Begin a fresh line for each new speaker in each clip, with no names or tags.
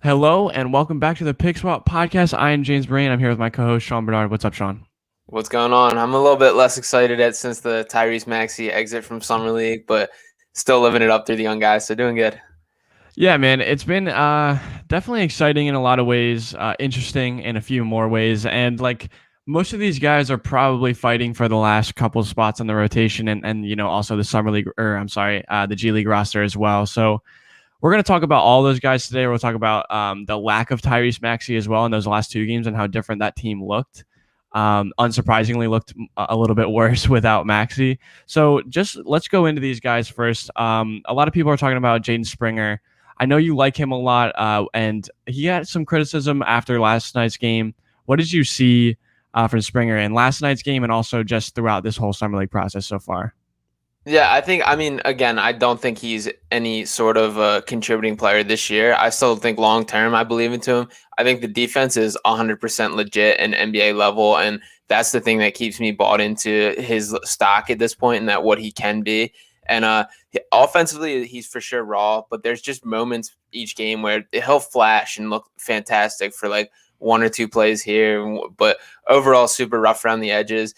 Hello and welcome back to the Pick Swap Podcast. I am James Birrane. I'm here with my co-host Sean Barnard. What's up, Sean?
What's going on? I'm a little bit less excited since the Tyrese Maxey exit from Summer League, but still living it up through the young guys, so doing good.
Yeah, man, it's been definitely exciting in a lot of ways, interesting in a few more ways, and like most of these guys are probably fighting for the last couple spots on the rotation, and also the Summer League, the G League roster as well. So we're going to talk about all those guys today. We'll talk about the lack of Tyrese Maxey as well in those last two games and how different that team looked. Unsurprisingly, looked a little bit worse without Maxey. So just let's go into these guys first. A lot of people are talking about Jaden Springer. I know you like him a lot, and he had some criticism after last night's game. What did you see from Springer in last night's game and also just throughout this whole Summer League process so far?
Yeah, again, I don't think he's any sort of a contributing player this year. I still think long term, I believe into him. I think the defense is 100% legit and NBA level, and that's the thing that keeps me bought into his stock at this point and that what he can be. And offensively, he's for sure raw, but there's just moments each game where he'll flash and look fantastic for like one or two plays here, but overall super rough around the edges.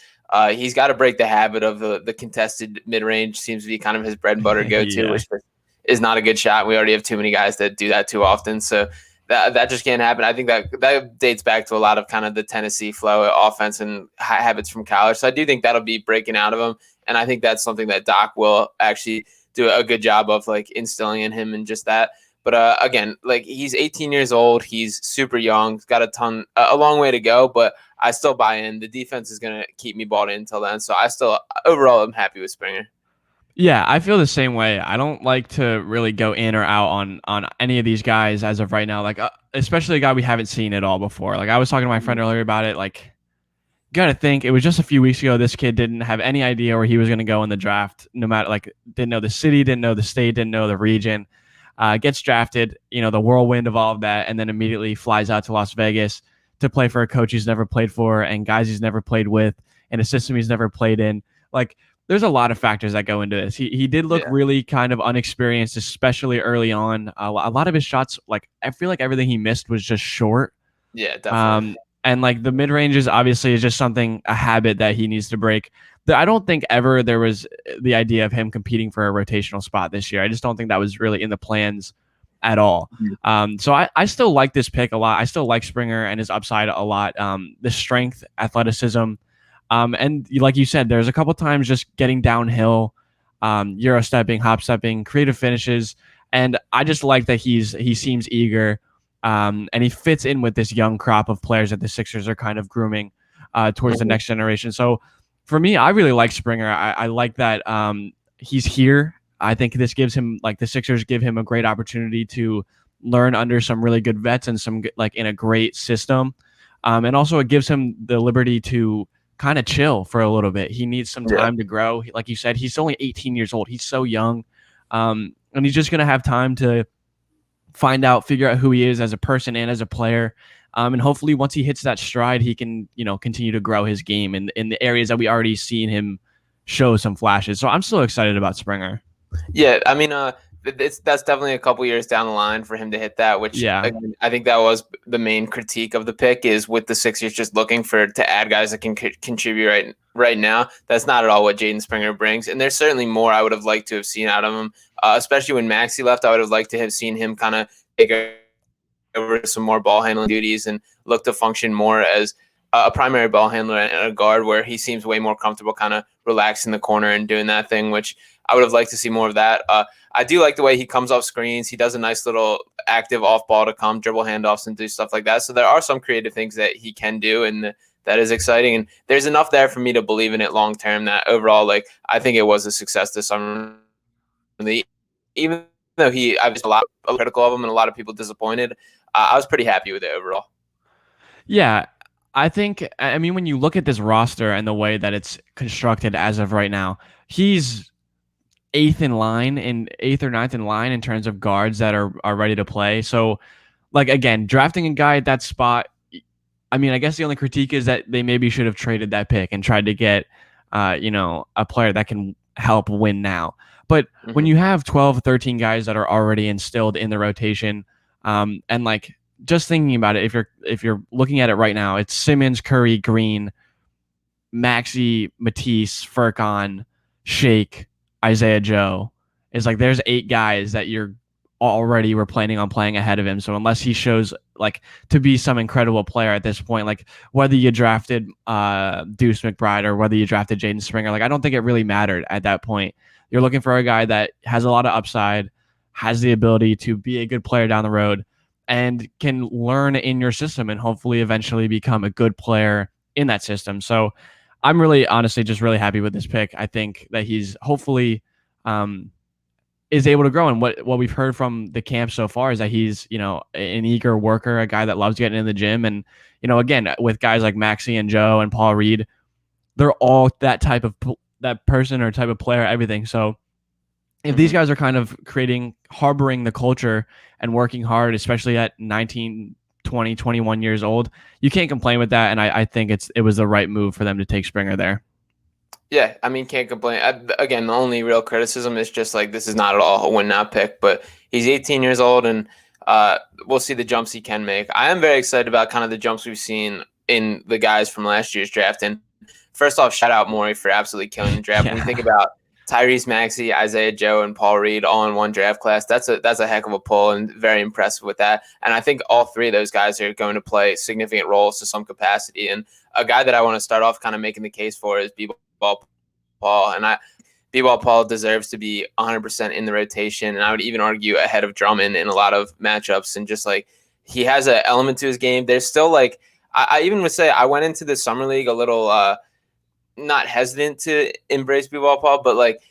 He's got to break the habit of the contested mid-range. Seems to be kind of his bread and butter go-to,
Yeah.
which is not a good shot. We already have too many guys that do that too often, so that just can't happen. I think that dates back to a lot of kind of the Tennessee flow offense and habits from college. So I do think that'll be breaking out of him, and I think that's something that Doc will actually do a good job of like instilling in him and just that. But again, like he's 18 years old, he's super young, he's got a long way to go, but I still buy in. The defense is going to keep me bought in until then. So I still, overall, I'm happy with Springer.
Yeah, I feel the same way. I don't like to really go in or out on any of these guys as of right now. Like, especially a guy we haven't seen at all before. Like, I was talking to my friend earlier about it. Like, gotta think it was just a few weeks ago. This kid didn't have any idea where he was going to go in the draft. No matter didn't know the city, didn't know the state, didn't know the region. Gets drafted. The whirlwind of all of that, and then immediately flies out to Las Vegas to play for a coach he's never played for and guys he's never played with and a system he's never played in. Like, there's a lot of factors that go into this. He did look really kind of unexperienced, especially early on. A lot of his shots, like I feel like everything he missed was just short.
Yeah, definitely.
And like the mid ranges, obviously, is just a habit that he needs to break. I don't think ever there was the idea of him competing for a rotational spot this year. I just don't think that was really in the plans at all. So I still like this pick a lot. I still like Springer and his upside a lot. The strength, athleticism, and like you said, there's a couple times just getting downhill, Euro stepping, hop stepping, creative finishes, and I just like that he seems eager, and he fits in with this young crop of players that the Sixers are kind of grooming towards the next generation. So for me, I really like Springer. I like that he's here. I think this gives him, like, the Sixers give him a great opportunity to learn under some really good vets and some like in a great system. And also it gives him the liberty to kind of chill for a little bit. He needs some time to grow. Like you said, he's only 18 years old. He's so young. And he's just going to have time to figure out who he is as a person and as a player. And hopefully once he hits that stride, he can, continue to grow his game in the areas that we already seen him show some flashes. So I'm still excited about Springer.
Yeah, I mean, that's definitely a couple years down the line for him to hit that, which again, I think that was the main critique of the pick, is with the Sixers just looking to add guys that can contribute right now. That's not at all what Jaden Springer brings, and there's certainly more I would have liked to have seen out of him, especially when Maxey left. I would have liked to have seen him kind of take over some more ball handling duties and look to function more as a primary ball handler and a guard, where he seems way more comfortable kind of relaxing the corner and doing that thing, which I would have liked to see more of that. I do like the way he comes off screens. He does a nice little active off ball to come, dribble handoffs and do stuff like that. So there are some creative things that he can do, and that is exciting. And there's enough there for me to believe in it long term that overall, like, I think it was a success this summer. Even though I was a lot critical of him and a lot of people disappointed, I was pretty happy with it overall.
Yeah, I mean, when you look at this roster and the way that it's constructed as of right now, he's eighth or ninth in line in terms of guards that are ready to play. So, like, again, drafting a guy at that spot, I mean, I guess the only critique is that they maybe should have traded that pick and tried to get, a player that can help win now. But when you have 12, 13 guys that are already instilled in the rotation, and like just thinking about it, if you're looking at it right now, it's Simmons, Curry, Green, Maxey, Matisse, Furkan, Shake, Isaiah Joe. It's like there's 8 guys that you're already were planning on playing ahead of him. So unless he shows like to be some incredible player at this point, like whether you drafted Deuce McBride or whether you drafted Jaden Springer, like I don't think it really mattered at that point. You're looking for a guy that has a lot of upside, has the ability to be a good player down the road, and can learn in your system and hopefully eventually become a good player in that system. So I'm really honestly just really happy with this pick. I think that he's hopefully is able to grow. And what we've heard from the camp so far is that he's, an eager worker, a guy that loves getting in the gym. And, again, with guys like Maxey and Joe and Paul Reed, they're all that type of that person or type of player, everything. So if these guys are kind of harboring the culture and working hard, especially at 19, 20, 21 years old, you can't complain with that. And I think it was the right move for them to take Springer there.
Yeah, I mean, can't complain. Again, the only real criticism is just like this is not at all a win-now pick, but he's 18 years old, and we'll see the jumps he can make. I am very excited about kind of the jumps we've seen in the guys from last year's draft. And first off, shout out Maury for absolutely killing the draft. When you think about Tyrese, Maxey, Isaiah Joe, and Paul Reed all in one draft class, that's a heck of a pull, and very impressive with that. And I think all 3 of those guys are going to play significant roles to some capacity. And a guy that I want to start off kind of making the case for is B-Ball Paul. And B-Ball Paul deserves to be 100% in the rotation. And I would even argue ahead of Drummond in a lot of matchups. And just like he has an element to his game. There's still like, I even would say I went into the summer league a little not hesitant to embrace B-Ball Paul, but like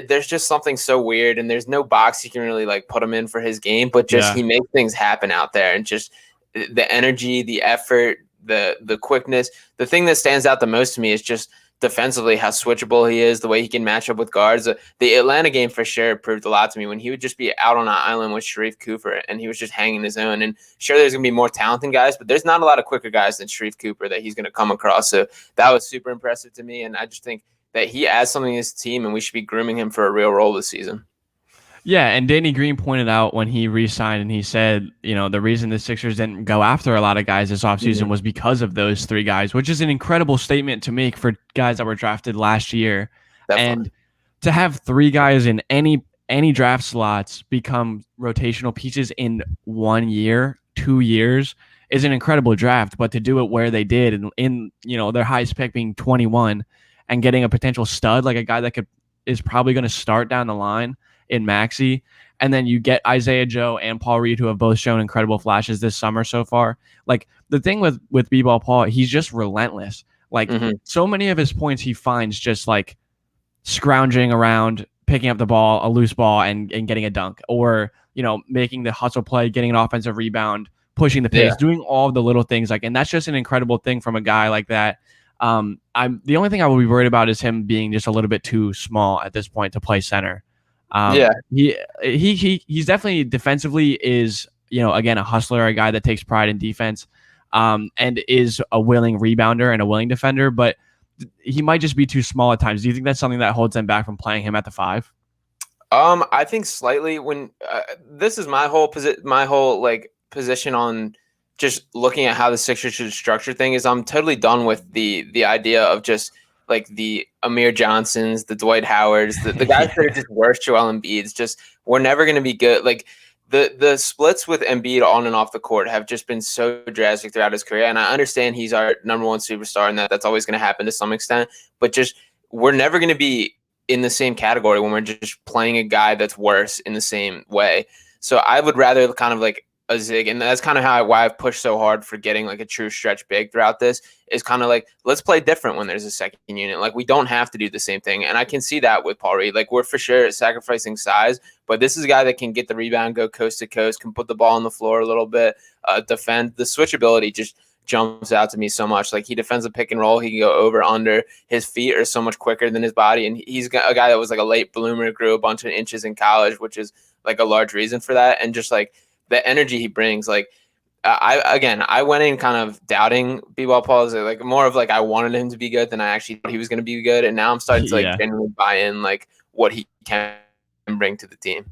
there's just something so weird, and there's no box you can really like put him in for his game, but just he makes things happen out there, and just the energy, the effort, the quickness. The thing that stands out the most to me is just defensively how switchable he is, the way he can match up with guards. The Atlanta game for sure proved a lot to me when he would just be out on an island with Sharif Cooper and he was just hanging his own. And sure, there's going to be more talented guys, but there's not a lot of quicker guys than Sharif Cooper that he's going to come across. So that was super impressive to me. And I just think that he adds something to his team, and we should be grooming him for a real role this season.
Yeah, and Danny Green pointed out when he re-signed, and he said, the reason the Sixers didn't go after a lot of guys this offseason was because of those 3 guys, which is an incredible statement to make for guys that were drafted last year. Definitely. And to have 3 guys in any draft slots become rotational pieces in 1 year, 2 years is an incredible draft. But to do it where they did, and in their highest pick being 21, and getting a potential stud, like a guy that is probably going to start down the line in Maxey, and then you get Isaiah Joe and Paul Reed, who have both shown incredible flashes this summer so far. Like the thing with B-Ball Paul, he's just relentless. Like so many of his points he finds just like scrounging around, picking up the ball, a loose ball, and getting a dunk, or making the hustle play, getting an offensive rebound, pushing the pace, doing all the little things. Like, and that's just an incredible thing from a guy like that. I'm the only thing I will be worried about is him being just a little bit too small at this point to play center. He's definitely defensively is, again, a hustler, a guy that takes pride in defense, and is a willing rebounder and a willing defender, but he might just be too small at times. Do you think that's something that holds them back from playing him at the 5?
I think slightly. When this is my whole position on just looking at how the Sixers should structure things is I'm totally done with the idea of just like the Amir Johnsons, the Dwight Howards, the guys that are just worse Joel Embiid's. Just we're never going to be good. Like the splits with Embiid on and off the court have just been so drastic throughout his career. And I understand he's our number 1 superstar and that's always going to happen to some extent. But just we're never going to be in the same category when we're just playing a guy that's worse in the same way. So I would rather kind of like a zig, and that's kind of why I've pushed so hard for getting like a true stretch big throughout this, is kind of like, let's play different when there's a second unit. Like we don't have to do the same thing. And I can see that with Paul Reed. Like we're for sure sacrificing size, but this is a guy that can get the rebound, go coast to coast, can put the ball on the floor a little bit, defend. The switchability just jumps out to me so much. Like he defends a pick and roll, he can go over, under. His feet are so much quicker than his body, and he's a guy that was like a late bloomer, grew a bunch of inches in college, which is like a large reason for that. And just like the energy he brings, like I went in kind of doubting B-Ball Paul, like more of like I wanted him to be good than I actually thought he was going to be good, and now I'm starting to like genuinely buy in like what he can bring to the team.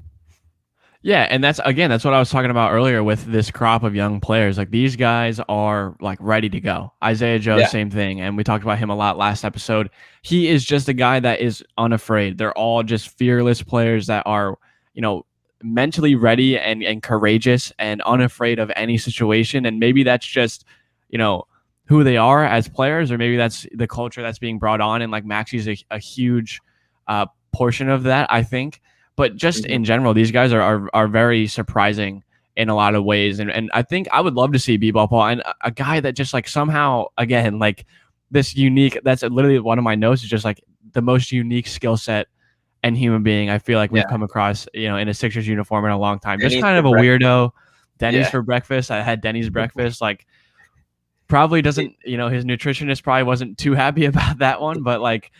Yeah, and that's what I was talking about earlier with this crop of young players. Like these guys are like ready to go. Isaiah Joe,
Yeah.
same thing, and we talked about him a lot last episode. He is just a guy that is unafraid. They're all just fearless players that are, mentally ready and courageous and unafraid of any situation. And maybe that's just, who they are as players, or maybe that's the culture that's being brought on. And like Maxey's a huge portion of that, I think. But just in general, these guys are very surprising in a lot of ways. And I think I would love to see B-ball Paul and a guy that just like somehow, again, like this unique, that's literally one of my notes, is just like the most unique skill set and human being I feel like we've come across, in a Sixers uniform in a long time. Denny's just kind of a weirdo. Denny's for breakfast. I had Denny's breakfast. Like probably doesn't, his nutritionist probably wasn't too happy about that one, but like,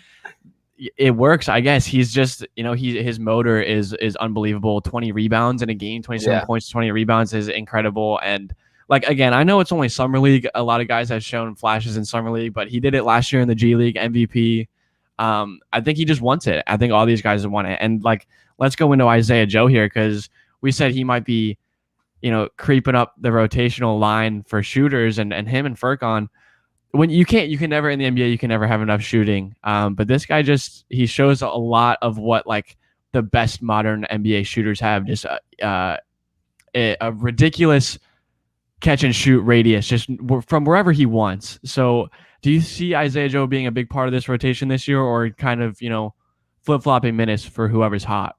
it works, I guess. He's just, his motor is unbelievable. 20 rebounds in a game, 27 points, 20 rebounds is incredible. And like, again, I know it's only summer league. A lot of guys have shown flashes in summer league, but he did it last year in the G League, MVP. I think he just wants it. I think all these guys want it. And like, let's go into Isaiah Joe here, because we said he might be, creeping up the rotational line for shooters, and him and Furkan. When you can never in the NBA, you can never have enough shooting. But this guy he shows a lot of what like the best modern NBA shooters have. Just a ridiculous catch and shoot radius, just from wherever he wants. So, do you see Isaiah Joe being a big part of this rotation this year, or kind of flip flopping minutes for whoever's hot?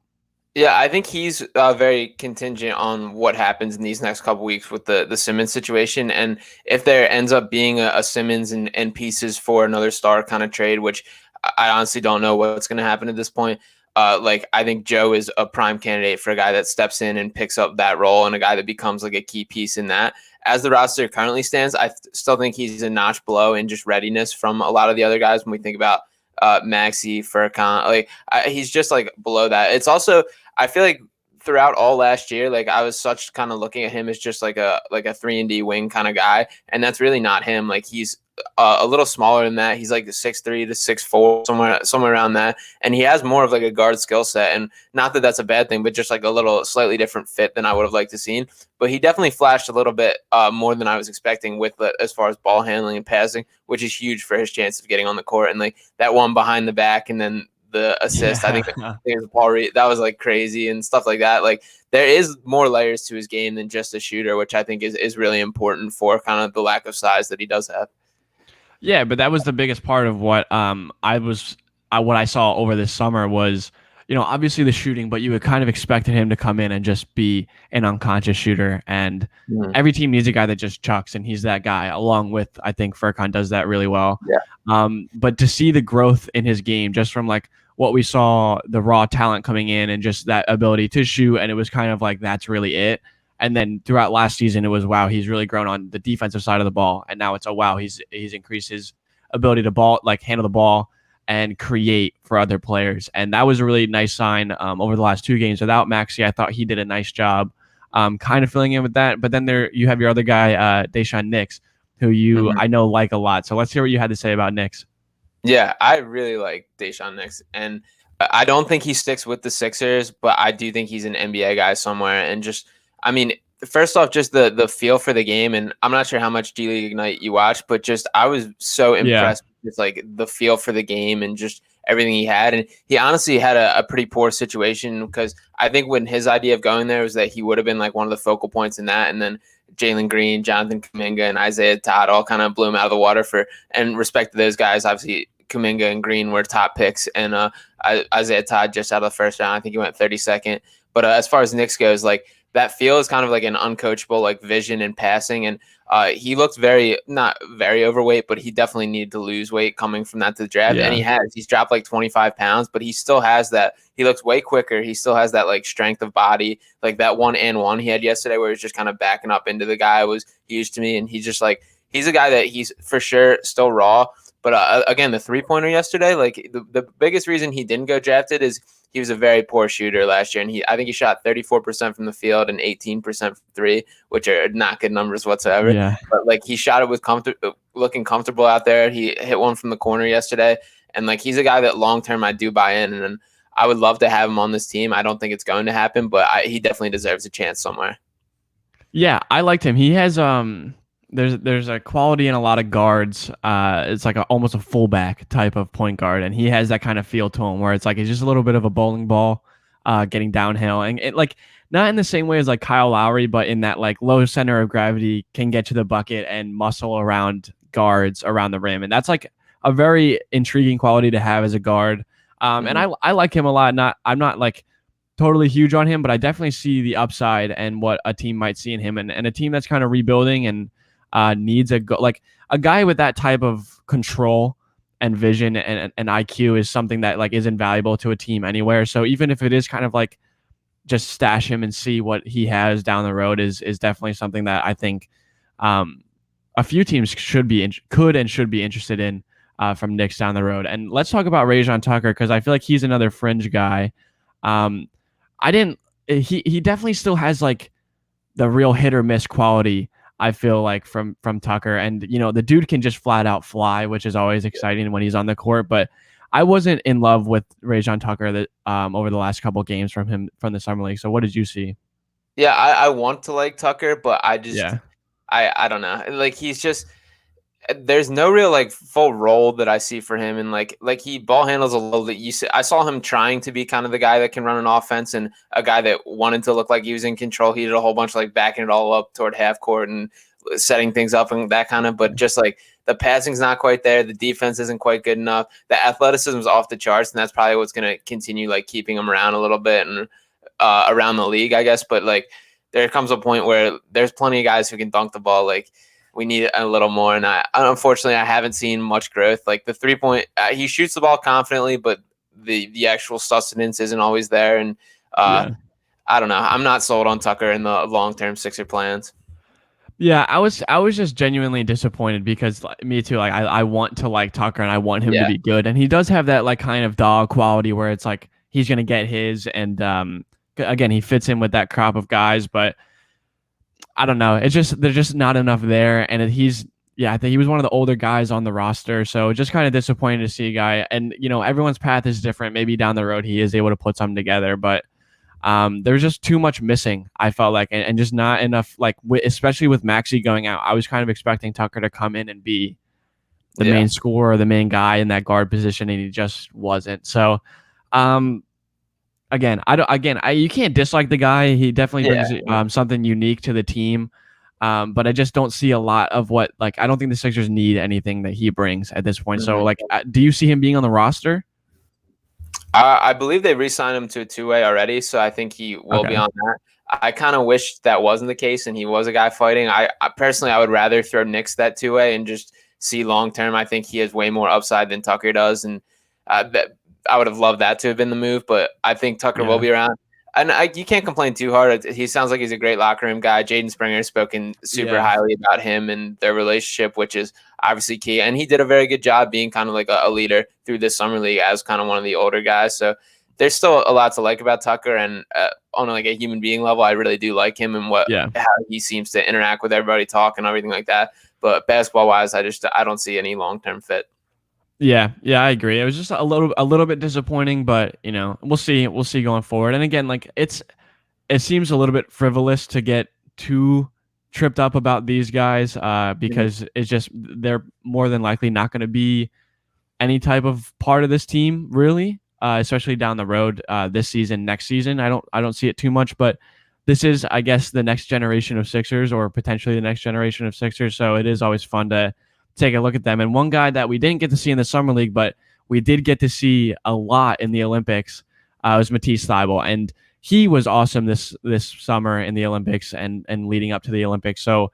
Yeah, I think he's very contingent on what happens in these next couple weeks with the Simmons situation. And if there ends up being a Simmons and pieces for another star kind of trade, which I honestly don't know what's going to happen at this point. Like I think Joe is a prime candidate for a guy that steps in and picks up that role, and a guy that becomes like a key piece in that. As the roster currently stands, I still think he's a notch below in just readiness from a lot of the other guys when we think about Maxey, Furkan. Like he's just like below that. It's also, I feel like throughout all last year, like I was such kind of looking at him as just like a 3-and-D wing kind of guy, and that's really not him. Like he's a little smaller than that. He's like 6'3" to 6'4", somewhere around that, and he has more of like a guard skill set. And not that that's a bad thing, but just like a little slightly different fit than I would have liked to seen. But he definitely flashed a little bit more than I was expecting with as far as ball handling and passing, which is huge for his chance of getting on the court. And like that one behind the back, and then the assist, I think it was Paul Reed, that was like crazy and stuff like that. Like there is more layers to his game than just a shooter, which I think is really important for kind of the lack of size that he does have.
Yeah, but that was the biggest part of what what I saw over this summer was, obviously the shooting, but you had kind of expected him to come in and just be an unconscious shooter. And every team needs a guy that just chucks, and he's that guy, along with, I think Furkan does that really well.
Yeah.
But to see the growth in his game, just from like what we saw, the raw talent coming in and just that ability to shoot, and it was kind of like, that's really it. And then throughout last season, it was, wow, he's really grown on the defensive side of the ball. And now it's, oh, wow, he's increased his ability to handle the ball and create for other players. And that was a really nice sign over the last 2 games. Without Maxey, I thought he did a nice job kind of filling in with that. But then you have your other guy, Deshawn Nix, who I know like a lot. So let's hear what you had to say about Nix.
Yeah, I really like Deshawn Nix. And I don't think he sticks with the Sixers, but I do think he's an NBA guy somewhere. And just, I mean, first off, just the feel for the game, and I'm not sure how much G League Ignite you watch, but just I was so impressed with like the feel for the game and just everything he had. And he honestly had a pretty poor situation, because I think when his idea of going there was that he would have been like one of the focal points in that, and then Jalen Green, Jonathan Kuminga, and Isaiah Todd all kind of blew him out of the water and respect to those guys. Obviously, Kuminga and Green were top picks, and Isaiah Todd just out of the first round. I think he went 32nd. But as far as Knicks goes, like that feel is kind of like an uncoachable like vision and passing. And he looked not very overweight, but he definitely needed to lose weight coming from that to the draft. Yeah. And he's dropped like 25 pounds, but he still has that. He looks way quicker. He still has that like strength of body, like that 1-and-1 he had yesterday where he was just kind of backing up into the guy was huge to me. And he's just like, he's a guy that he's for sure still raw. But again, the 3-pointer yesterday, like the biggest reason he didn't go drafted is he was a very poor shooter last year. And I think he shot 34% from the field and 18% from 3, which are not good numbers whatsoever. Yeah. But like he shot it with looking comfortable out there. He hit one from the corner yesterday. And like he's a guy that long term I do buy in. And I would love to have him on this team. I don't think it's going to happen, but he definitely deserves a chance somewhere.
Yeah, I liked him. He has there's a quality in a lot of guards. It's like almost a fullback type of point guard, and he has that kind of feel to him where it's like he's just a little bit of a bowling ball, getting downhill, and it like not in the same way as like Kyle Lowry, but in that like low center of gravity can get to the bucket and muscle around guards around the rim, and that's like a very intriguing quality to have as a guard. And I like him a lot. I'm not like totally huge on him, but I definitely see the upside and what a team might see in him, and a team that's kind of rebuilding and needs a guy with that type of control and vision and IQ is something that like is invaluable to a team anywhere. So even if it is kind of like just stash him and see what he has down the road is definitely something that I think a few teams could and should be interested in from Nix down the road. And let's talk about Rayjon Tucker, because I feel like he's another fringe guy. He definitely still has like the real hit or miss quality, I feel like, from Tucker. And, the dude can just flat out fly, which is always exciting when he's on the court. But I wasn't in love with Rayjon Tucker over the last couple games from him from the summer league. So what did you see?
Yeah, I want to like Tucker, but I just, I don't know. Like, he's just, there's no real like full role that I see for him, and like he ball handles a little bit. I saw him trying to be kind of the guy that can run an offense and a guy that wanted to look like he was in control. He did a whole bunch of like backing it all up toward half court and setting things up and that kind of. But just like the passing's not quite there, the defense isn't quite good enough. The athleticism is off the charts, and that's probably what's going to continue like keeping him around a little bit and around the league, I guess. But like there comes a point where there's plenty of guys who can dunk the ball. Like, we need a little more, and unfortunately I haven't seen much growth. Like the 3-point, he shoots the ball confidently, but the actual sustenance isn't always there. And I don't know. I'm not sold on Tucker in the long-term Sixer plans.
Yeah, I was just genuinely disappointed because me too. Like I want to like Tucker and I want him to be good, and he does have that like kind of dog quality where it's like he's gonna get his, and again he fits in with that crop of guys, but I don't know. It's just there's just not enough there, and I think he was one of the older guys on the roster, so just kind of disappointed to see a guy. And everyone's path is different. Maybe down the road he is able to put something together, but there's just too much missing, I felt like, and just not enough. Like especially with Maxey going out, I was kind of expecting Tucker to come in and be the main scorer, the main guy in that guard position, and he just wasn't. So, Again, you can't dislike the guy. He definitely brings something unique to the team, but I just don't see a lot of what I don't think the Sixers need anything that he brings at this point. So, do you see him being on the roster?
I believe they re-signed him to a two-way already, so I think he will be on that. I kind of wish that wasn't the case and he was a guy fighting. I personally, I would rather throw Nix that two-way and just see long-term. I think he has way more upside than Tucker does, and I would have loved that to have been the move, but I think Tucker will be around. And you can't complain too hard. He sounds like he's a great locker room guy. Jaden Springer has spoken super highly about him and their relationship, which is obviously key. And he did a very good job being kind of like a leader through this summer league as kind of one of the older guys. So there's still a lot to like about Tucker. And on like a human being level, I really do like him and how he seems to interact with everybody, talk and everything like that. But basketball wise, I don't see any long-term fit.
Yeah, I agree. It was just a little bit disappointing, but we'll see going forward. And again, it seems a little bit frivolous to get too tripped up about these guys because it's just they're more than likely not going to be any type of part of this team, really, especially down the road this season, next season. I don't see it too much, but this is, I guess, the next generation of Sixers, or potentially the next generation of Sixers. So it is always fun to take a look at them. And one guy that we didn't get to see in the summer league, but we did get to see a lot in the Olympics, was Matisse Thaible, and he was awesome this summer in the Olympics and leading up to the Olympics. So,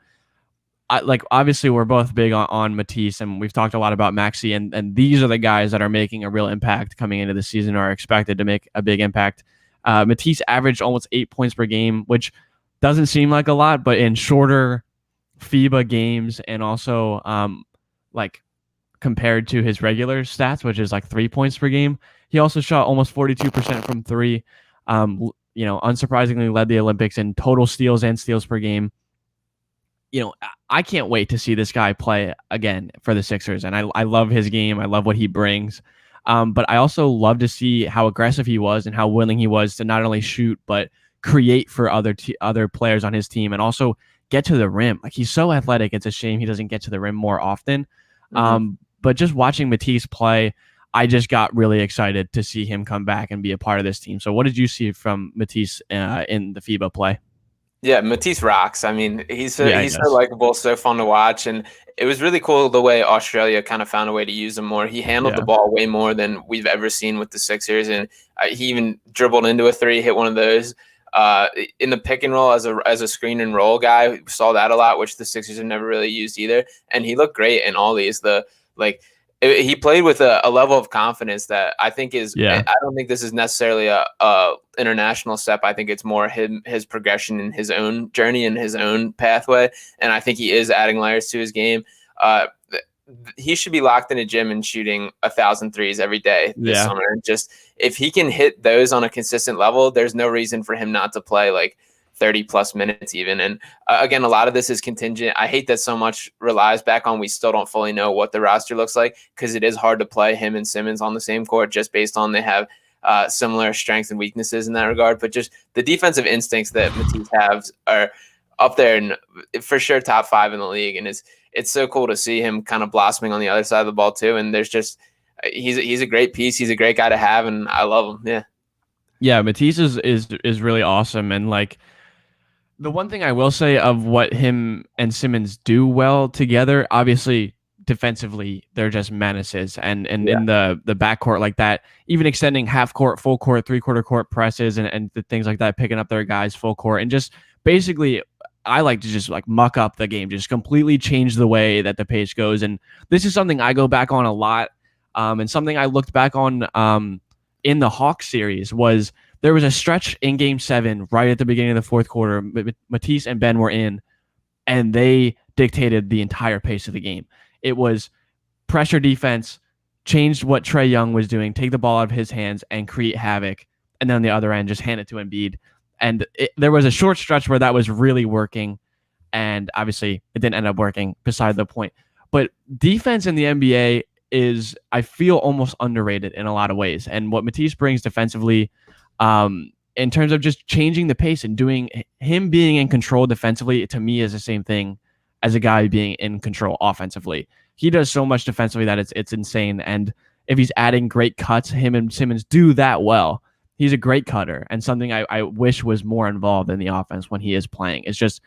obviously we're both big on Matisse, and we've talked a lot about Maxey, and these are the guys that are making a real impact coming into the season, or are expected to make a big impact. Matisse averaged almost 8 points per game, which doesn't seem like a lot, but in shorter FIBA games, and also compared to his regular stats, which is 3 points per game, he also shot almost 42% from three. Unsurprisingly led the Olympics in total steals and steals per game. I can't wait to see this guy play again for the Sixers, and I love his game. I love what he brings. But I also love to see how aggressive he was and how willing he was to not only shoot, but create for other players on his team and also get to the rim. Like, he's so athletic. It's a shame he doesn't get to the rim more often. But just watching Matisse play, I just got really excited to see him come back and be a part of this team. So what did you see from Matisse in the FIBA play?
Yeah, Matisse rocks. I mean, he's so likable, so fun to watch, and it was really cool the way Australia kind of found a way to use him more. He handled the ball way more than we've ever seen with the Sixers, and he even dribbled into a three, hit one of those in the pick and roll as a screen and roll guy. We saw that a lot, which the Sixers have never really used either, and he looked great in all these. He played with a level of confidence that I think is. I don't think this is necessarily a international step. I think it's more his progression in his own journey and his own pathway. And I think he is adding layers to his game. He should be locked in a gym and shooting 1,000 threes every day this summer. Just if he can hit those on a consistent level, there's no reason for him not to play like 30 plus minutes even. And again, a lot of this is contingent. I hate that so much relies back on we still don't fully know what the roster looks like, because it is hard to play him and Simmons on the same court just based on they have similar strengths and weaknesses in that regard. But just the defensive instincts that Matisse has are up there and for sure top 5 in the league. And it's so cool to see him kind of blossoming on the other side of the ball too. And there's just he's a great piece. He's a great guy to have, and I love him.
Yeah, Matisse is really awesome. And like, the one thing I will say of what him and Simmons do well together, obviously defensively, they're just menaces. And in the backcourt like that, even extending half court, full court, 3/4 court presses and the things like that, picking up their guys full court. And just basically, I like to just like muck up the game, just completely change the way that the pace goes. And this is something I go back on a lot. And something I looked back on in the Hawks series was there was a stretch in Game 7 right at the beginning of the fourth quarter. Matisse and Ben were in, and they dictated the entire pace of the game. It was pressure defense, changed what Trae Young was doing, take the ball out of his hands and create havoc, and then on the other end, just hand it to Embiid. And there was a short stretch where that was really working, and obviously it didn't end up working, beside the point. But defense in the NBA is, I feel, almost underrated in a lot of ways. And what Matisse brings defensively, in terms of just changing the pace and him being in control defensively, to me is the same thing as a guy being in control offensively. He does so much defensively that it's insane. And if he's adding great cuts, him and Simmons do that well. He's a great cutter, and something I wish was more involved in the offense when he is playing. It's just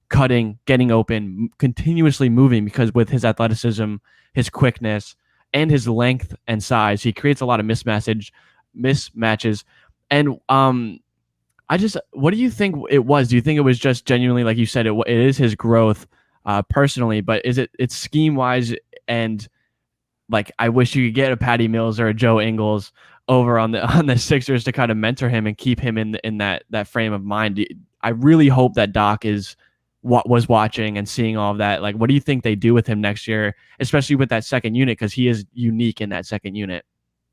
cutting, getting open, continuously moving, because with his athleticism, his quickness, and his length and size, he creates a lot of mismatches. And what do you think it was? Do you think it was just genuinely, like you said, it is his growth personally, but it's scheme wise? And like, I wish you could get a Patty Mills or a Joe Ingles over on the Sixers to kind of mentor him and keep him in that frame of mind. I really hope that Doc is what was watching and seeing all of that. Like, what do you think they do with him next year, especially with that second unit, because he is unique in that second unit?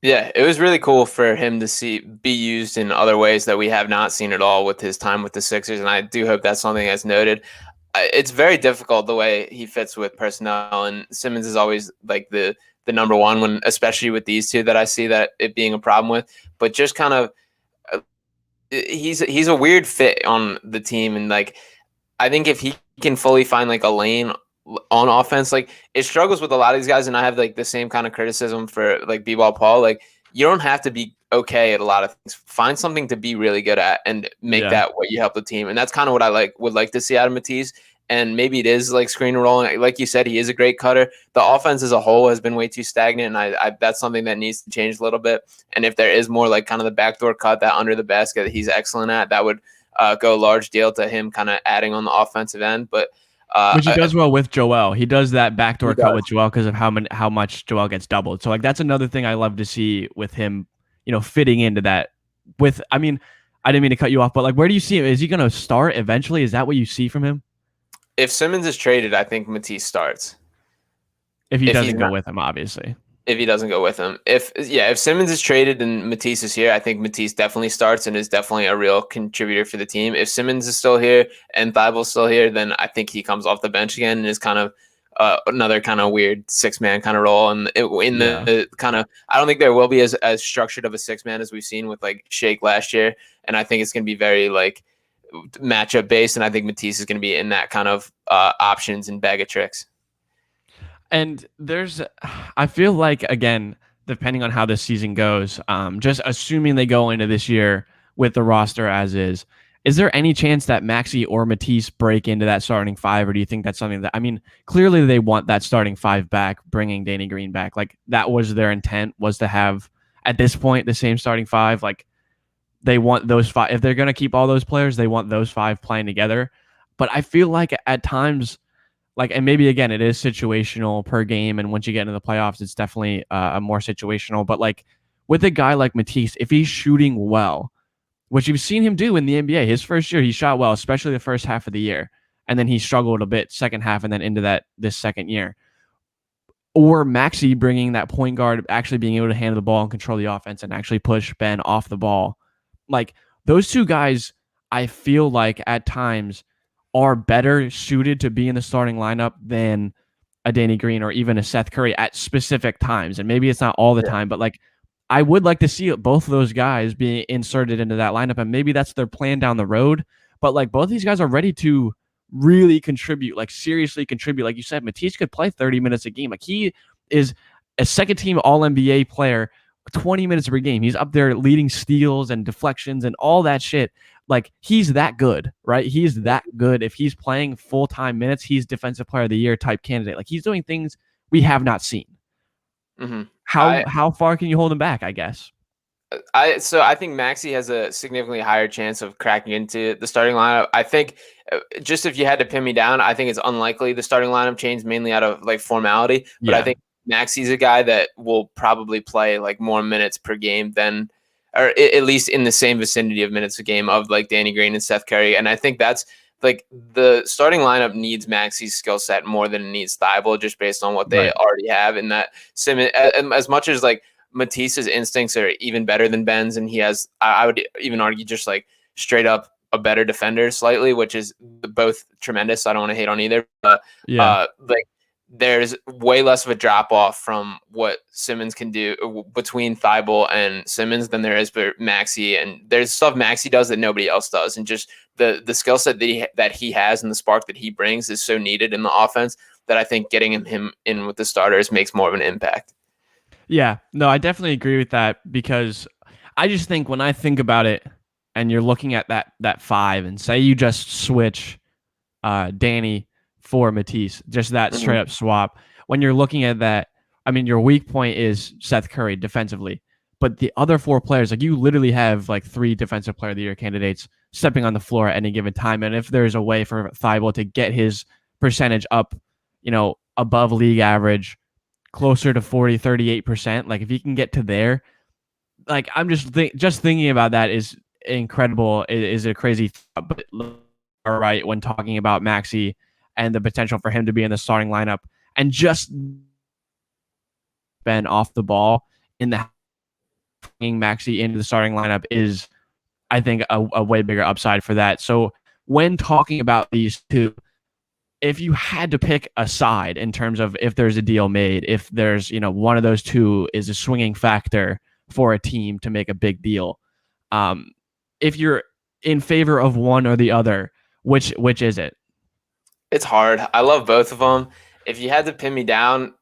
Yeah, it was really cool for him to be used in other ways that we have not seen at all with his time with the Sixers, and I do hope that's something that's noted. It's very difficult the way he fits with personnel, and Simmons is always like the number one when, especially with these two, that I see that it being a problem with. But just kind of, he's a weird fit on the team, and like, I think if he can fully find like a lane on offense, like, it struggles with a lot of these guys, and I have like the same kind of criticism for like B-Ball Paul. Like, you don't have to be okay at a lot of things. Find something to be really good at and make that what you help the team. And that's kind of what I would like to see out of Matisse. And maybe it is like screen and roll. And like you said, he is a great cutter. The offense as a whole has been way too stagnant, and I that's something that needs to change a little bit. And if there is more like kind of the backdoor cut, that under the basket that he's excellent at, that would go a large deal to him kind of adding on the offensive end. But
which he does well with Joel. He does that backdoor cut with Joel because of how much Joel gets doubled. So like, that's another thing I love to see with him, fitting into that. I didn't mean to cut you off, but like, where do you see him? Is he going to start eventually? Is that what you see from him?
If Simmons is traded, I think Matisse starts.
If he doesn't go with him, obviously.
If he doesn't go with him. If Simmons is traded and Matisse is here, I think Matisse definitely starts and is definitely a real contributor for the team. If Simmons is still here and Thybulle still here, then I think he comes off the bench again and is kind of another kind of weird 6-man kind of role, and the kind of, I don't think there will be as structured of a 6-man as we've seen with like Shake last year, and I think it's going to be very like matchup based, and I think Matisse is going to be in that kind of options and bag of tricks.
And I feel like, again, depending on how this season goes, just assuming they go into this year with the roster as is there any chance that Maxey or Matisse break into that starting 5, or do you think that's something that, I mean, clearly they want that starting 5 back, bringing Danny Green back. Like, that was their intent, was to have, at this point, the same starting 5. Like, they want those 5. If they're going to keep all those players, they want those 5 playing together. But I feel like at times, like, and maybe again, it is situational per game, and once you get into the playoffs, it's definitely a more situational. But like with a guy like Matisse, if he's shooting well, which you've seen him do in the NBA, his first year he shot well, especially the first half of the year, and then he struggled a bit second half, and then into this second year. Or Maxey bringing that point guard, actually being able to handle the ball and control the offense, and actually push Ben off the ball. Like those two guys, I feel like at times are better suited to be in the starting lineup than a Danny Green or even a Seth Curry at specific times. And maybe it's not all the time, but like I would like to see both of those guys be inserted into that lineup, and maybe that's their plan down the road. But like both these guys are ready to really contribute, like seriously contribute. Like you said, Matisse could play 30 minutes a game. Like he is a second team All-NBA player, 20 minutes per game. He's up there leading steals and deflections and all that shit. Like he's that good, right? He's that good. If he's playing full-time minutes, he's defensive player of the year type candidate. Like he's doing things we have not seen.
Mm-hmm.
How far can you hold him back, I guess?
So I think Maxey has a significantly higher chance of cracking into the starting lineup. I think just if you had to pin me down, I think it's unlikely the starting lineup changed mainly out of like formality. But I think Maxey's a guy that will probably play like more minutes per game than, or at least in the same vicinity of minutes a game of like Danny Green and Seth Curry. And I think that's like the starting lineup needs Maxey's skill set more than it needs Thybulle, just based on what they already have in that Simmons. As much as like Matisse's instincts are even better than Ben's, and he has, I would even argue, just like straight up a better defender slightly, which is both tremendous. I don't want to hate on either. But like there's way less of a drop off from what Simmons can do between Thybulle and Simmons than there is for Maxey. And there's stuff Maxey does that nobody else does. And just the skill set that he has and the spark that he brings is so needed in the offense that I think getting him in with the starters makes more of an impact.
Yeah, no, I definitely agree with that, because I just think when I think about it and you're looking at that 5 and say you just switch Danny for Matisse, just that straight up swap. When you're looking at that, I mean, your weak point is Seth Curry defensively, but the other 4 players, like you literally have like 3 defensive player of the year candidates stepping on the floor at any given time. And if there's a way for Thybulle to get his percentage up, above league average, closer to 38%, like if he can get to there, like I'm just thinking about that is incredible. It is a crazy thought, but all right, when talking about Maxey and the potential for him to be in the starting lineup and just Ben off the ball in the Maxey into the starting lineup is, I think, a way bigger upside for that. So when talking about these two, if you had to pick a side in terms of if there's a deal made, if there's, one of those two is a swinging factor for a team to make a big deal, if you're in favor of one or the other, which is it?
It's hard. I love both of them. If you had to pin me down,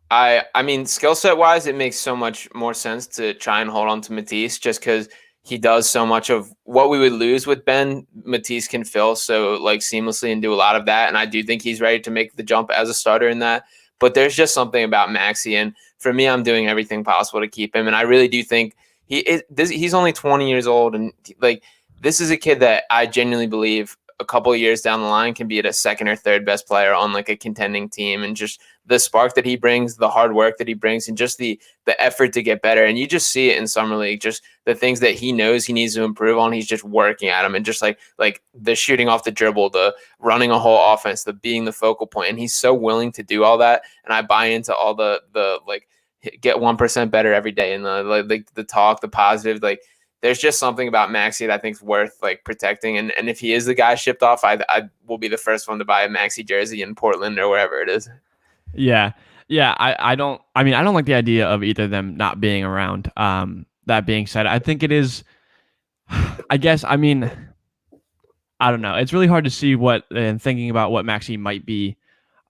I mean, skill set wise, it makes so much more sense to try and hold on to Matisse, just because he does so much of what we would lose with Ben. Matisse can fill so like seamlessly and do a lot of that. And I do think he's ready to make the jump as a starter in that. But there's just something about Maxey. And for me, I'm doing everything possible to keep him. And I really do think he's only 20 years old. And like, this is a kid that I genuinely believe a couple of years down the line can be at a second or third best player on like a contending team. And just the spark that he brings, the hard work that he brings, and just the effort to get better. And you just see it in summer league, just the things that he knows he needs to improve on. He's just working at them, and just like the shooting off the dribble, the running a whole offense, the being the focal point. And he's so willing to do all that. And I buy into all the like get 1% better every day. And the talk, the positive, like, there's just something about Maxey that I think is worth like protecting. And if he is the guy shipped off, I will be the first one to buy a Maxey jersey in Portland or wherever it is.
Yeah. Yeah. I don't like the idea of either of them not being around. That being said, I think it is, I guess, I mean, I don't know. It's really hard to see and thinking about what Maxey might be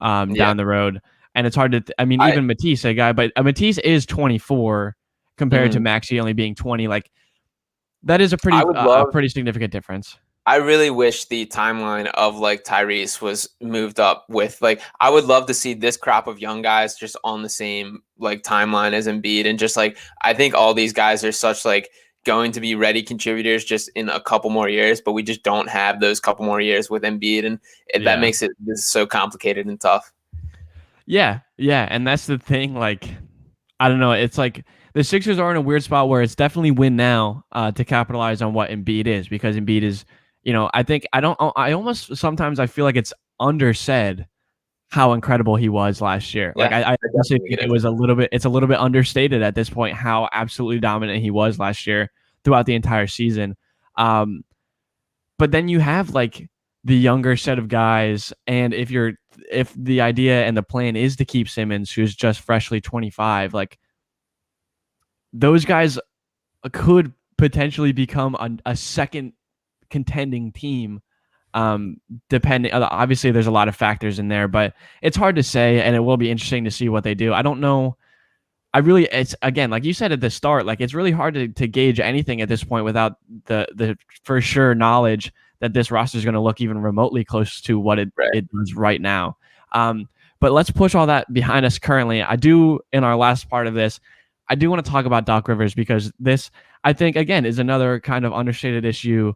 Yeah.
down the road. And it's hard to, even Matisse, a guy, but Matisse is 24 compared to Maxey only being 20. Like, that is a pretty significant difference.
I really wish the timeline of like Tyrese was moved up with like, I would love to see this crop of young guys just on the same like timeline as Embiid. And just like, I think all these guys are such like going to be ready contributors just in a couple more years, but we just don't have those couple more years with Embiid. And that makes this so complicated and tough.
Yeah. Yeah. And that's the thing. Like, I don't know. It's like the Sixers are in a weird spot where it's definitely win now to capitalize on what Embiid is, because Embiid is, I almost sometimes I feel like it's undersaid how incredible he was last year. Yeah, like I honestly think it's a little bit understated at this point how absolutely dominant he was last year throughout the entire season. But then you have like the younger set of guys, and if the idea and the plan is to keep Simmons, who's just freshly 25, like those guys could potentially become a second contending team. Depending, obviously there's a lot of factors in there, but it's hard to say, and it will be interesting to see what they do. I don't know. It's again, like you said at the start, like it's really hard to gauge anything at this point without the for sure knowledge that this roster is going to look even remotely close to what it does right now. But let's push all that behind us currently. In our last part of this, I do want to talk about Doc Rivers, because this, I think, again, is another kind of understated issue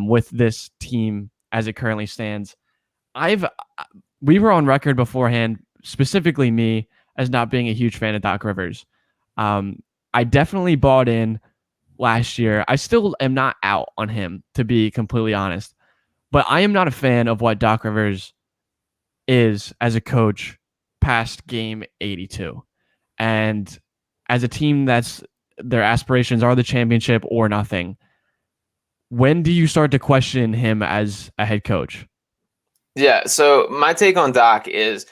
with this team as it currently stands. We were on record beforehand, specifically me, as not being a huge fan of Doc Rivers. I definitely bought in last year. I still am not out on him, to be completely honest, but I am not a fan of what Doc Rivers is as a coach past game 82. And as a team that's their aspirations are the championship or nothing, when do you start to question him as a head coach?
Yeah, so my take on Doc is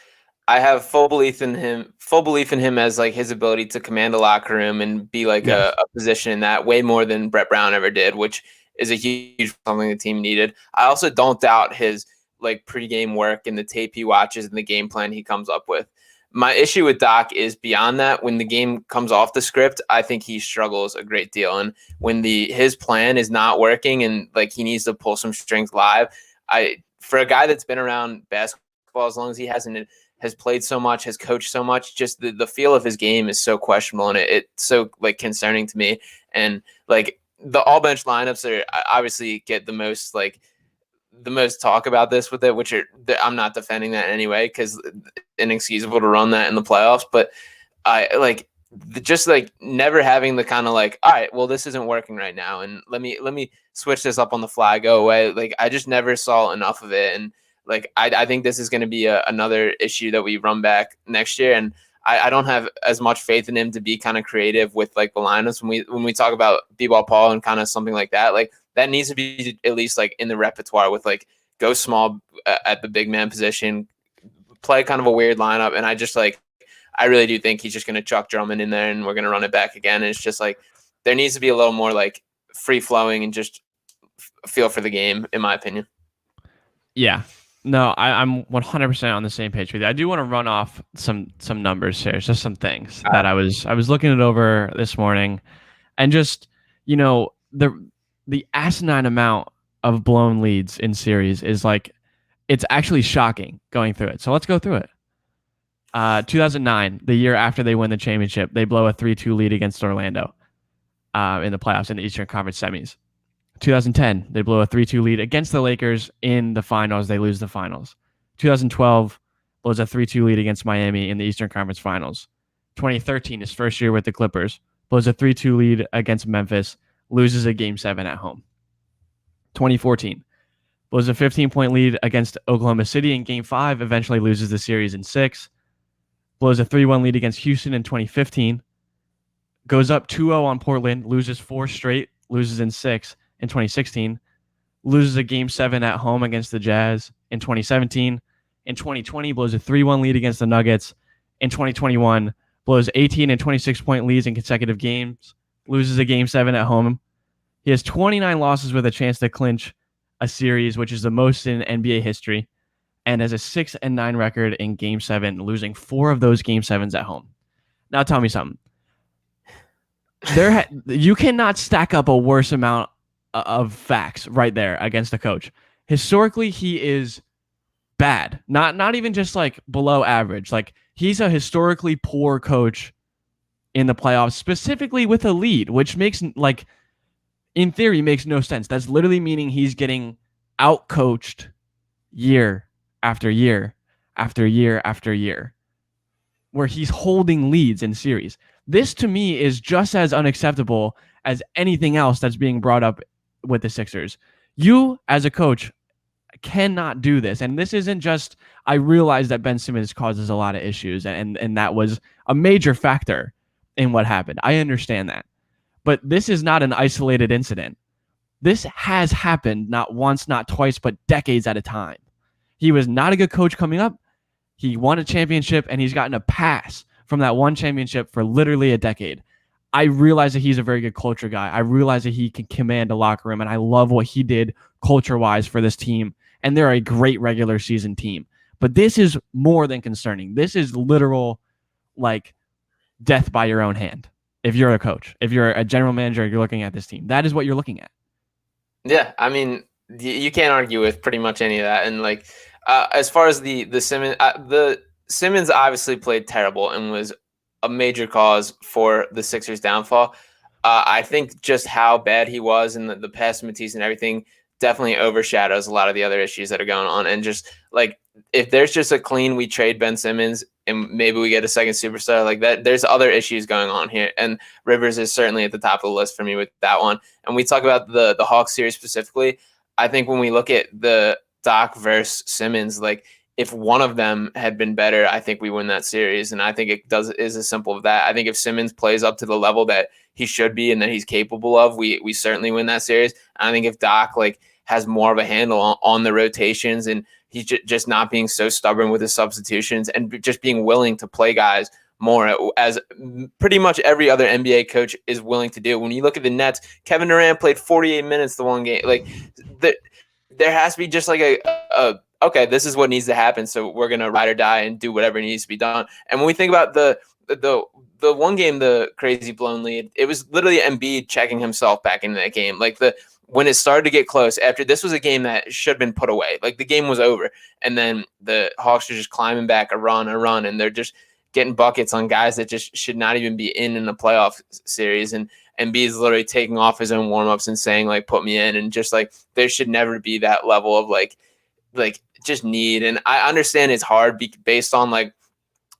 I have full belief in him as like his ability to command a locker room and be like a position in that way more than Brett Brown ever did, which is a huge something the team needed. I also don't doubt his like pregame work and the tape he watches and the game plan he comes up with. My issue with Doc is beyond that. When the game comes off the script, I think he struggles a great deal. And when his plan is not working and like he needs to pull some strings live, for a guy that's been around basketball as long as he has played so much, has coached so much, just the feel of his game is so questionable, and it's so like concerning to me. And like the all bench lineups are obviously get the most talk about this with it, which I'm not defending that anyway, because inexcusable to run that in the playoffs. But I like just like never having the kind of like, all right, well, this isn't working right now, and let me switch this up on the fly, go away. Like I just never saw enough of it, and like I think this is going to be another issue that we run back next year, and I don't have as much faith in him to be kind of creative with like the lineups when we talk about B-ball Paul and kind of something like that. Like that needs to be at least like in the repertoire with like go small at the big man position, play kind of a weird lineup, and I really do think he's just going to chuck Drummond in there and we're going to run it back again. And it's just like there needs to be a little more like free flowing and just feel for the game, in my opinion.
Yeah. No, I'm 100% on the same page with you. I do want to run off some numbers here, just some things that I was looking it over this morning, and just the asinine amount of blown leads in series is like it's actually shocking going through it. So let's go through it. 2009, the year after they win the championship, they blow a 3-2 lead against Orlando in the playoffs in the Eastern Conference semis. 2010, they blow a 3-2 lead against the Lakers in the finals. They lose the finals. 2012, blows a 3-2 lead against Miami in the Eastern Conference finals. 2013, his first year with the Clippers, blows a 3-2 lead against Memphis, loses a Game 7 at home. 2014, blows a 15-point lead against Oklahoma City in Game 5, eventually loses the series in 6. Blows a 3-1 lead against Houston in 2015. Goes up 2-0 on Portland, loses 4 straight, loses in 6 in 2016. Loses a Game 7 at home against the Jazz in 2017. In 2020, blows a 3-1 lead against the Nuggets, in 2021, blows 18 and 26-point leads in consecutive games, loses a Game 7 at home. He has 29 losses with a chance to clinch a series, which is the most in NBA history, and has a 6-9 record in Game 7, losing 4 of those Game 7s at home. Now tell me something. You cannot stack up a worse amount of facts right there against a coach. Historically, he is bad. Not even just like below average. Like, he's a historically poor coach in the playoffs, specifically with a lead, which makes, like, in theory, makes no sense. That's literally meaning he's getting out-coached year after year after year after year, where he's holding leads in series. This, to me, is just as unacceptable as anything else that's being brought up with the Sixers. You, as a coach, cannot do this. And this isn't just, I realize that Ben Simmons causes a lot of issues, and that was a major factor in what happened. I understand that. But this is not an isolated incident. This has happened not once, not twice, but decades at a time. He was not a good coach coming up. He won a championship, and he's gotten a pass from that one championship for literally a decade. I realize that he's a very good culture guy. I realize that he can command a locker room, and I love what he did culture-wise for this team. And they're a great regular season team. But this is more than concerning. This is literal, like, death by your own hand. If you're a coach, if you're a general manager, you're looking at this team. That is what you're looking at.
Yeah, I mean, you can't argue with pretty much any of that. And, like, as far as the Simmons obviously played terrible and was a major cause for the Sixers' downfall. I think just how bad he was and the pass Matisse and everything definitely overshadows a lot of the other issues that are going on. And just, like, if there's just a clean, we trade Ben Simmons and maybe we get a second superstar like that, there's other issues going on here. And Rivers is certainly at the top of the list for me with that one. And we talk about the Hawks series specifically. I think when we look at the Doc versus Simmons, like, if one of them had been better, I think we win that series. And I think it is as simple as that. I think if Simmons plays up to the level that he should be and that he's capable of, we certainly win that series. And I think if Doc, like, has more of a handle on the rotations and he's just not being so stubborn with his substitutions and just being willing to play guys more, as pretty much every other NBA coach is willing to do. When you look at the Nets, Kevin Durant played 48 minutes the one game. Like, there has to be just like a okay, this is what needs to happen, so we're gonna ride or die and do whatever needs to be done. And when we think about the one game, the crazy blown lead, it was literally Embiid checking himself back into that game. Like, when it started to get close, after this was a game that should have been put away. Like, the game was over, and then the Hawks are just climbing back a run, and they're just getting buckets on guys that just should not even be in the playoff series. And Embiid's literally taking off his own warmups and saying, like, put me in, and just, like, there should never be that level of like just need. And I understand it's hard based on, like,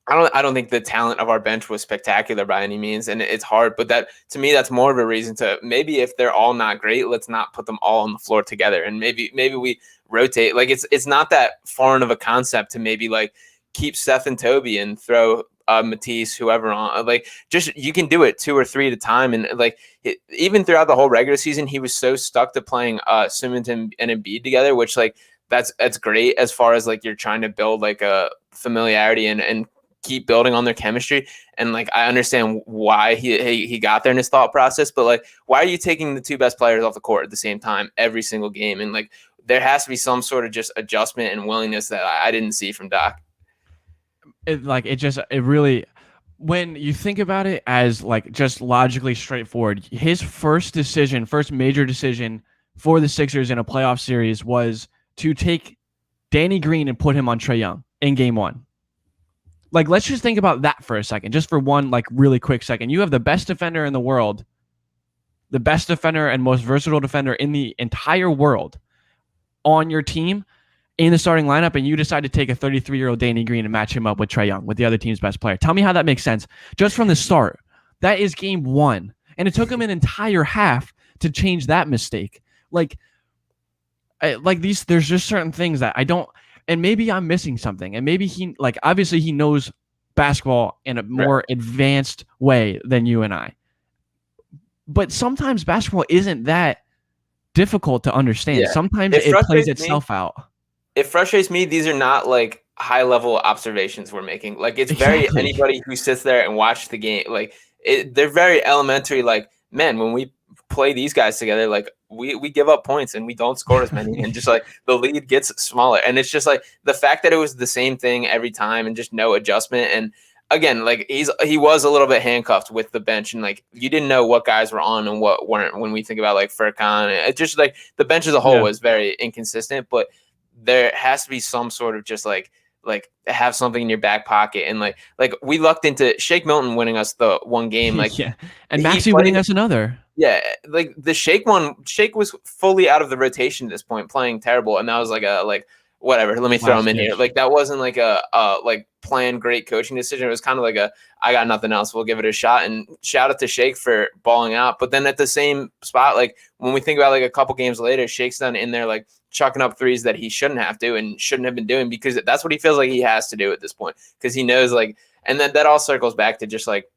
I don't think the talent of our bench was spectacular by any means, and it's hard, but that, to me, that's more of a reason to maybe, if they're all not great, let's not put them all on the floor together, and maybe we rotate. Like, it's not that foreign of a concept to maybe, like, keep Steph and Toby and throw Matisse, whoever on. Like, just, you can do it 2 or 3 at a time. And, like, even throughout the whole regular season, he was so stuck to playing Simmons and Embiid together, which, like, that's great as far as, like, you're trying to build, like, a familiarity and keep building on their chemistry. And, like, I understand why he got there in his thought process, but, like, why are you taking the 2 best players off the court at the same time every single game? And, like, there has to be some sort of just adjustment and willingness that I didn't see from Doc.
It really, when you think about it as, like, just logically straightforward, his first major decision for the Sixers in a playoff series was to take Danny Green and put him on Trae Young in game 1. Like, let's just think about that for a second, just for one, like, really quick second. You have the best defender in the world, the best defender and most versatile defender in the entire world on your team in the starting lineup, and you decide to take a 33-year-old Danny Green and match him up with Trae Young, with the other team's best player. Tell me how that makes sense. Just from the start. That is game 1. And it took him an entire half to change that mistake. There's just certain things that I don't, and maybe I'm missing something. And maybe he, like, obviously he knows basketball in a more advanced way than you and I. But sometimes basketball isn't that difficult to understand. Yeah. Sometimes it plays itself out.
It frustrates me. These are not, like, high level observations we're making. Like it's very
Exactly.
anybody who sits there and watches the game, like they're very elementary. Like, man, when we play these guys together, like we give up points and we don't score as many, and just like the lead gets smaller. And it's just like the fact that it was the same thing every time and just no adjustment. And again, like he was a little bit handcuffed with the bench, and like you didn't know what guys were on and what weren't when we think about like Furkan. It just like the bench as a whole was very inconsistent, but there has to be some sort of just like have something in your back pocket. And like we lucked into Shake Milton winning us the one game, like
and Maxey winning us another.
Yeah, like the Shake was fully out of the rotation at this point, playing terrible, and that was like a whatever, let me throw him in here. Like that wasn't like a like planned great coaching decision. It was kind of like I got nothing else, we'll give it a shot. And shout out to Shake for balling out. But then at the same spot, like when we think about like a couple games later, Shake's done in there like chucking up threes that he shouldn't have to and shouldn't have been doing, because that's what he feels like he has to do at this point, because he knows like, and then that all circles back to just like,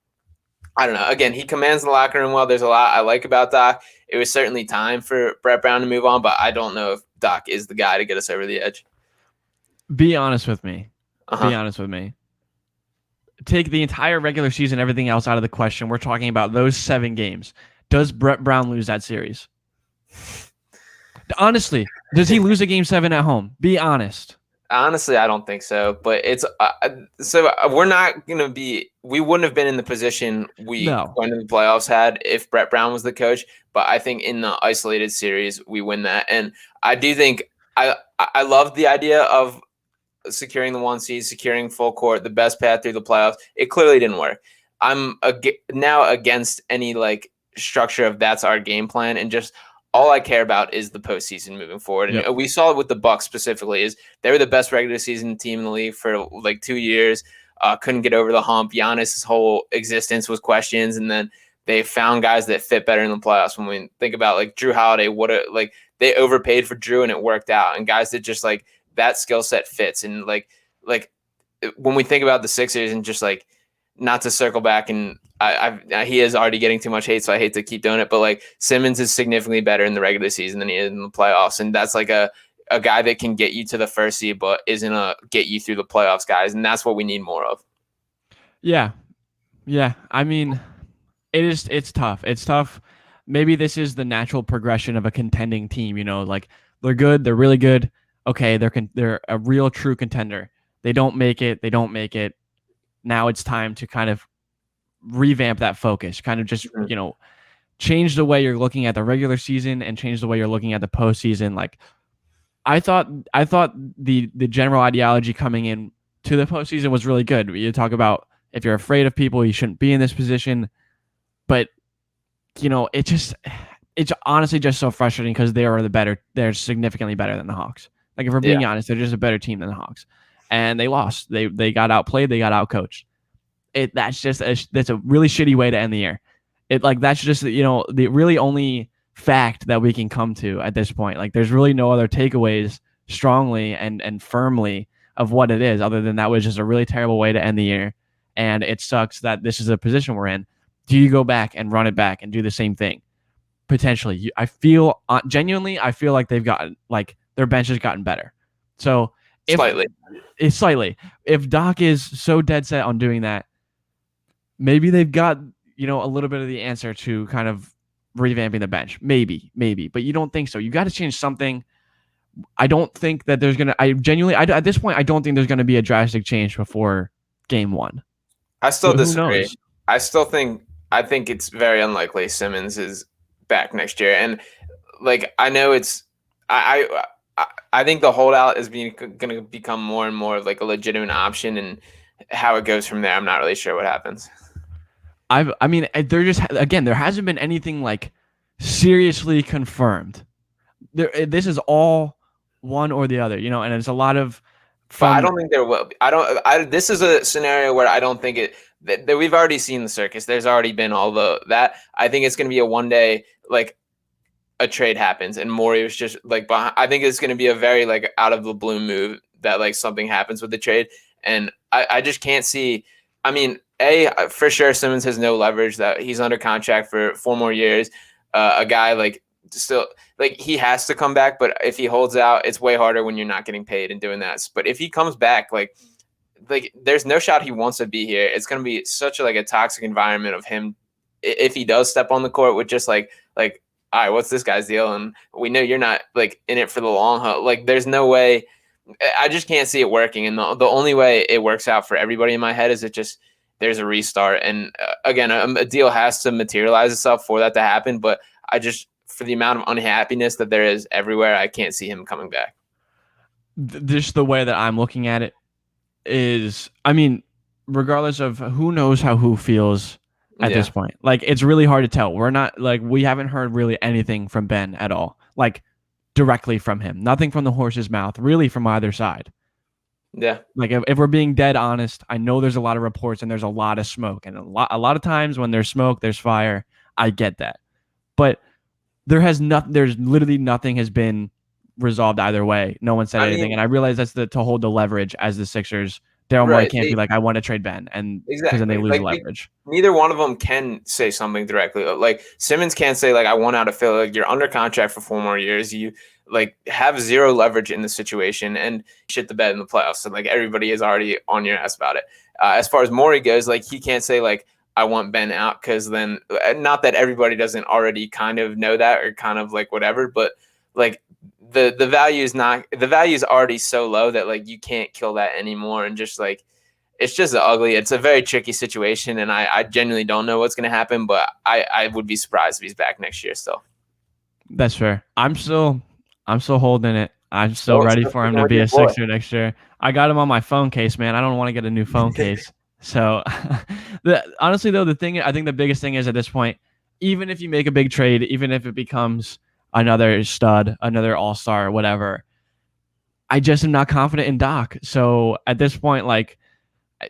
I don't know. Again, he commands the locker room well. There's a lot I like about Doc. It was certainly time for Brett Brown to move on, but I don't know if Doc is the guy to get us over the edge.
Be honest with me. Be honest with me. Take the entire regular season, everything else out of the question. We're talking about those 7 games. Does Brett Brown lose that series? Honestly, does he lose a game 7 at home? Be honest.
Honestly, I don't think so. But it's we're not gonna be. We wouldn't have been in the position going to the playoffs had if Brett Brown was the coach. But I think in the isolated series, we win that, and I do think I love the idea of securing the 1 seed, securing full court, the best path through the playoffs. It clearly didn't work. I'm now against any like structure of that's our game plan, and just all I care about is the postseason moving forward. And we saw it with the Bucks specifically, is they were the best regular season team in the league for like 2 years. Couldn't get over the hump. Giannis' whole existence was questions, and then they found guys that fit better in the playoffs. When we think about like Drew Holiday, like they overpaid for Drew and it worked out, and guys that just like that skill set fits. And like when we think about the Sixers, and just like, not to circle back, and he is already getting too much hate, so I hate to keep doing it, but like Simmons is significantly better in the regular season than he is in the playoffs, and that's like a guy that can get you to the first seed, but isn't a get you through the playoffs guys, and that's what we need more of.
Yeah. I mean, it's tough. It's tough. Maybe this is the natural progression of a contending team. You know, like they're good, they're really good. Okay, they're a real true contender. They don't make it. Now it's time to kind of revamp that focus, kind of just, change the way you're looking at the regular season and change the way you're looking at the postseason. Like I thought the general ideology coming in to the postseason was really good. You talk about if you're afraid of people, you shouldn't be in this position. But, it's honestly just so frustrating because they're significantly better than the Hawks. Like if we're being honest, they're just a better team than the Hawks. And they lost. They got outplayed. They got outcoached. That's a really shitty way to end the year. That's just the really only fact that we can come to at this point. Like there's really no other takeaways strongly and firmly of what it is, other than that was just a really terrible way to end the year. And it sucks that this is a position we're in. Do you go back and run it back and do the same thing? Potentially. I feel like they've gotten their bench has gotten better. So slightly. If Doc is so dead set on doing that, maybe they've got, a little bit of the answer to kind of revamping the bench. Maybe. But you don't think so. You got to change something. I don't think that there's going to, at this point, I don't think there's going to be a drastic change before game 1.
I still disagree. I think it's very unlikely Simmons is back next year. And like, I know I think the holdout is going to become more and more like a legitimate option, and how it goes from there, I'm not really sure what happens. There hasn't been anything like seriously confirmed. This is all one or the other, and it's a lot of fun. But I don't think there will be. This is a scenario where I don't think that we've already seen the circus. There's already been all that. I think it's going to be a one day, like, a trade happens and Morey was just like behind. I think it's going to be a very like out of the blue move that like something happens with the trade, and I just can't see. I mean, for sure Simmons has no leverage, that he's under contract for 4 more years. A guy like still like he has to come back. But if he holds out, it's way harder when you're not getting paid and doing that. But if he comes back, like there's no shot he wants to be here. It's gonna be such a toxic environment of him if he does step on the court with just like all right, what's this guy's deal? And we know you're not like in it for the long haul. Like there's no way. I just can't see it working. And the only way it works out for everybody in my head is there's a restart. And again, a deal has to materialize itself for that to happen. But for the amount of unhappiness that there is everywhere, I can't see him coming back.
Just the way that I'm looking at it is, I mean, regardless of who knows how who feels at this point, like it's really hard to tell. We haven't heard really anything from Ben at all. Like directly from him. Nothing from the horse's mouth, really, from either side.
Yeah.
Like if we're being dead honest, I know there's a lot of reports and there's a lot of smoke. And a lot of times when there's smoke, there's fire. I get that. But there's literally nothing has been resolved either way. No one said anything. And I realize that's to hold the leverage as the Sixers. Daryl Morey can't be like, I want to trade Ben, and because then they lose leverage.
Neither one of them can say something directly. Like Simmons can't say I want out of Philly. Like you're under contract for 4 more years. You have zero leverage in the situation and shit the bed in the playoffs. So everybody is already on your ass about it. As far as Morey goes, he can't say I want Ben out, because then not that everybody doesn't already kind of know that or kind of whatever, but the value is already so low that you can't kill that anymore. And just it's just ugly. It's a very tricky situation, and I genuinely don't know what's going to happen, but I would be surprised if he's back next year still.
That's fair. I'm still holding it. I'm still ready for him to be a Sixer next year. I got him on my phone case, man. I don't want to get a new phone case. So honestly though, I think the biggest thing is at this point, even if you make a big trade, even if it becomes another stud, another all-star, whatever, I just am not confident in Doc. So at this point,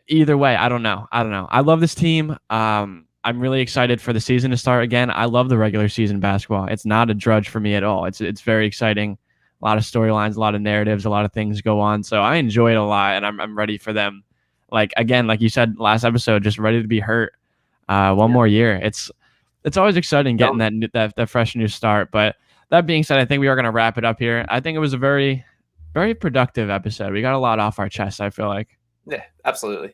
either way, I don't know. I love this team. I'm really excited for the season to start again. I love the regular season basketball. It's not a drudge for me at all. It's very exciting. A lot of storylines, a lot of narratives, a lot of things go on. So I enjoy it a lot, and I'm ready for them. Again, like you said last episode, just ready to be hurt one more year. It's always exciting getting that fresh new start. But that being said, I think we are going to wrap it up here. I think it was a very, very productive episode. We got a lot off our chest, I feel like.
Yeah, absolutely.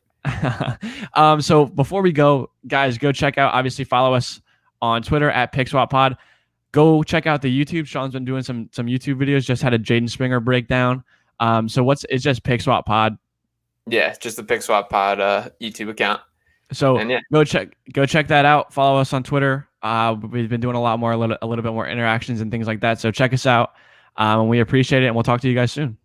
So before we go, guys, go check out, obviously follow us on Twitter at PickSwapPod. Go check out the YouTube. Sean's been doing some YouTube videos, just had a Jaden Springer breakdown. So it's just PickSwapPod.
Yeah, just the PickSwapPod YouTube account.
So go check that out. Follow us on Twitter. We've been doing a little bit more interactions and things like that. So check us out. We appreciate it, and we'll talk to you guys soon.